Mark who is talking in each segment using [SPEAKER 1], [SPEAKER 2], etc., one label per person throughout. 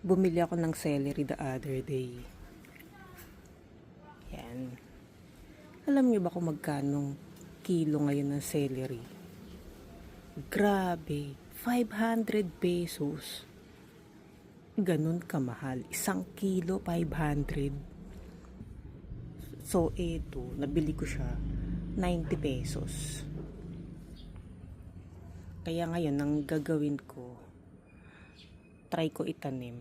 [SPEAKER 1] Bumili ako ng celery the other day. Yan. Alam niyo ba kung magkano kilo ngayon ng celery? Grabe, 500 pesos. Ganun kamahal. 1 kilo, 500. So, eto, nabili ko siya 90 pesos. Kaya ngayon, ang gagawin ko, try ko itanim.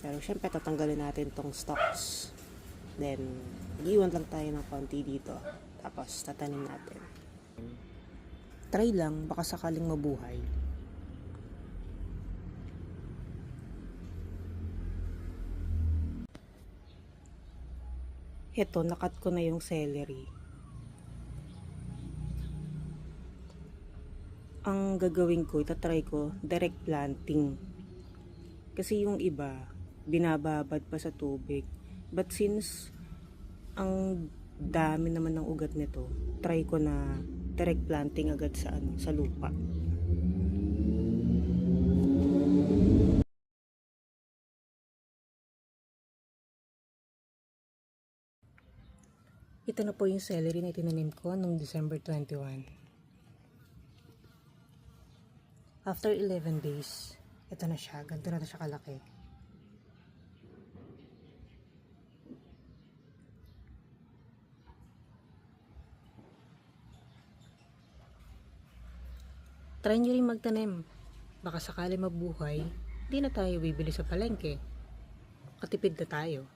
[SPEAKER 1] Pero syempre, tatanggalin natin tong stalks. Then, mag-iwan lang tayo ng konti dito. Tapos, tatanim natin. Try lang, baka sakaling mabuhay. Ito, nakat ko na yung celery. Ang gagawin ko, itatry ko, direct planting. Kasi yung iba, binababad pa sa tubig. But since ang dami naman ng ugat nito, try ko na direct planting agad sa lupa. Ito na po yung celery na itinanim ko noong December 21. After 11 days, ito na siya. Ganito na siya kalaki. Try nyo rin magtanim. Baka sakali mabuhay, di na tayo bibili sa palengke. Katipid na tayo.